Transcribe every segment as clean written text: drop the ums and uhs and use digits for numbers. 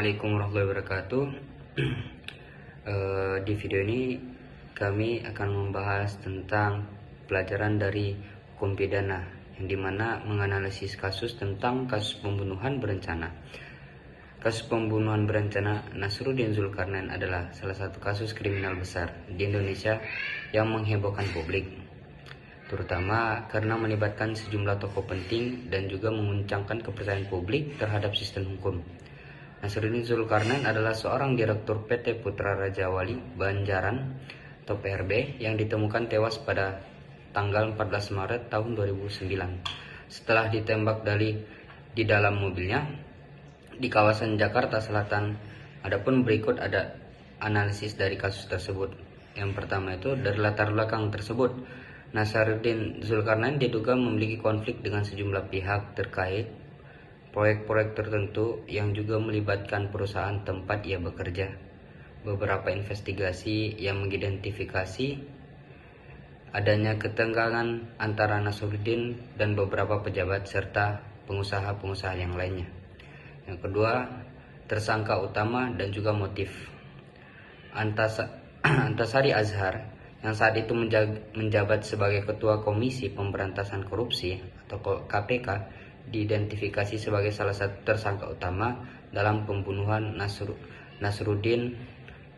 Assalamualaikum warahmatullahi wabarakatuh. Di video ini kami akan membahas tentang pelajaran dari hukum pidana, yang dimana menganalisis kasus tentang kasus pembunuhan berencana. Kasus pembunuhan berencana Nasruddin Zulkarnain adalah salah satu kasus kriminal besar di Indonesia yang menghebohkan publik, terutama karena melibatkan sejumlah tokoh penting dan juga menguncangkan kepercayaan publik terhadap sistem hukum. Nasruddin Zulkarnain adalah seorang direktur PT Putra Raja Wali Banjaran atau PRB yang ditemukan tewas pada tanggal 14 Maret tahun 2009 setelah ditembak di dalam mobilnya di kawasan Jakarta Selatan. Adapun berikut ada analisis dari kasus tersebut. Yang pertama itu dari latar belakang tersebut. Nasruddin Zulkarnain diduga memiliki konflik dengan sejumlah pihak terkait proyek-proyek tertentu yang juga melibatkan perusahaan tempat ia bekerja. Beberapa investigasi yang mengidentifikasi adanya ketenggangan antara Nasruddin dan beberapa pejabat serta pengusaha-pengusaha yang lainnya. Yang kedua, tersangka utama dan juga motif. Antasari Azhar yang saat itu menjabat sebagai Ketua Komisi Pemberantasan Korupsi atau KPK diidentifikasi sebagai salah satu tersangka utama dalam pembunuhan Nasruddin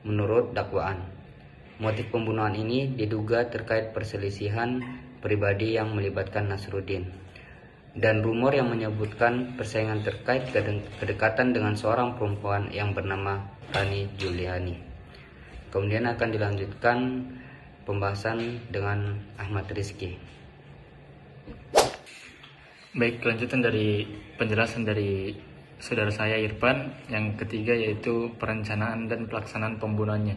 menurut dakwaan. Motif pembunuhan ini diduga terkait perselisihan pribadi yang melibatkan Nasruddin dan rumor yang menyebutkan persaingan terkait kedekatan dengan seorang perempuan yang bernama Rani Juliani. Kemudian akan dilanjutkan pembahasan dengan Ahmad Rizky. Baik, kelanjutan dari penjelasan dari saudara saya Irfan. Yang ketiga yaitu perencanaan dan pelaksanaan pembunuhannya.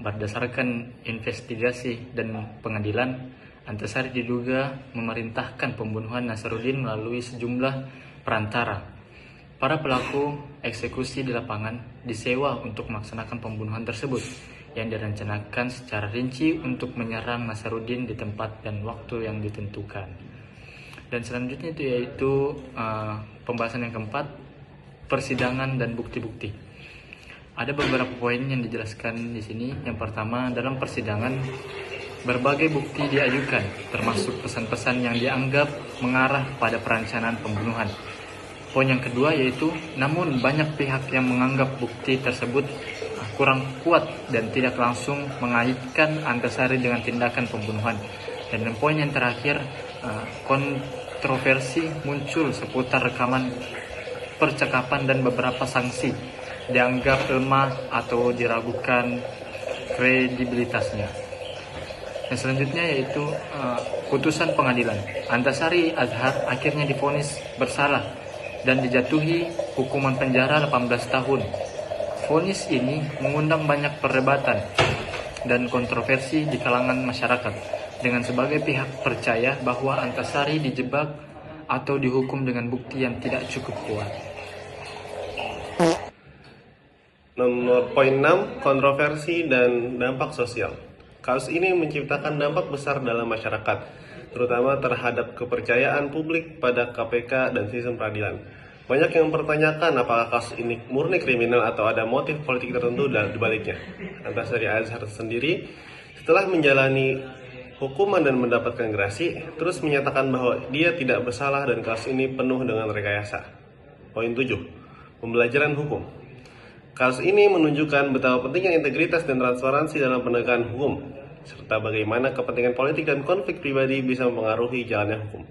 Berdasarkan investigasi dan pengadilan, Antasari diduga memerintahkan pembunuhan Nasruddin melalui sejumlah perantara. Para pelaku eksekusi di lapangan disewa untuk melaksanakan pembunuhan tersebut yang direncanakan secara rinci untuk menyerang Nasruddin di tempat dan waktu yang ditentukan. Dan selanjutnya itu yaitu pembahasan yang keempat, persidangan dan bukti-bukti. Ada beberapa poin yang dijelaskan di sini. Yang pertama, dalam persidangan berbagai bukti diajukan, termasuk pesan-pesan yang dianggap mengarah pada perencanaan pembunuhan. Poin yang kedua yaitu, namun banyak pihak yang menganggap bukti tersebut kurang kuat dan tidak langsung mengaitkan Antasari dengan tindakan pembunuhan. Dan poin yang terakhir, kontroversi muncul seputar rekaman percakapan dan beberapa sanksi dianggap lemah atau diragukan kredibilitasnya. Dan selanjutnya yaitu putusan pengadilan. Antasari Azhar akhirnya divonis bersalah dan dijatuhi hukuman penjara 18 tahun. Vonis ini mengundang banyak perdebatan dan kontroversi di kalangan masyarakat, dengan sebagai pihak percaya bahwa Antasari dijebak atau dihukum dengan bukti yang tidak cukup kuat. Nomor poin 6, kontroversi dan dampak sosial. Kasus ini menciptakan dampak besar dalam masyarakat, terutama terhadap kepercayaan publik pada KPK dan sistem peradilan. Banyak yang mempertanyakan apakah kasus ini murni kriminal atau ada motif politik tertentu di baliknya. Antasari Azhar sendiri setelah menjalani hukuman dan mendapatkan gerasi, terus menyatakan bahwa dia tidak bersalah dan kasus ini penuh dengan rekayasa. Poin 7, pembelajaran hukum. Kasus ini menunjukkan betapa pentingnya integritas dan transparansi dalam penegakan hukum, serta bagaimana kepentingan politik dan konflik pribadi bisa mempengaruhi jalannya hukum.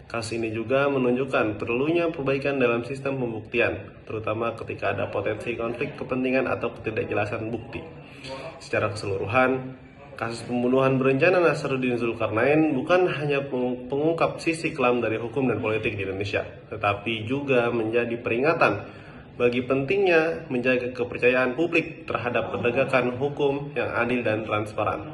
Kasus ini juga menunjukkan perlunya perbaikan dalam sistem pembuktian, terutama ketika ada potensi konflik kepentingan atau ketidakjelasan bukti. Secara keseluruhan, kasus pembunuhan berencana Nasruddin Zulkarnain bukan hanya pengungkap sisi kelam dari hukum dan politik di Indonesia, tetapi juga menjadi peringatan bagi pentingnya menjaga kepercayaan publik terhadap penegakan hukum yang adil dan transparan.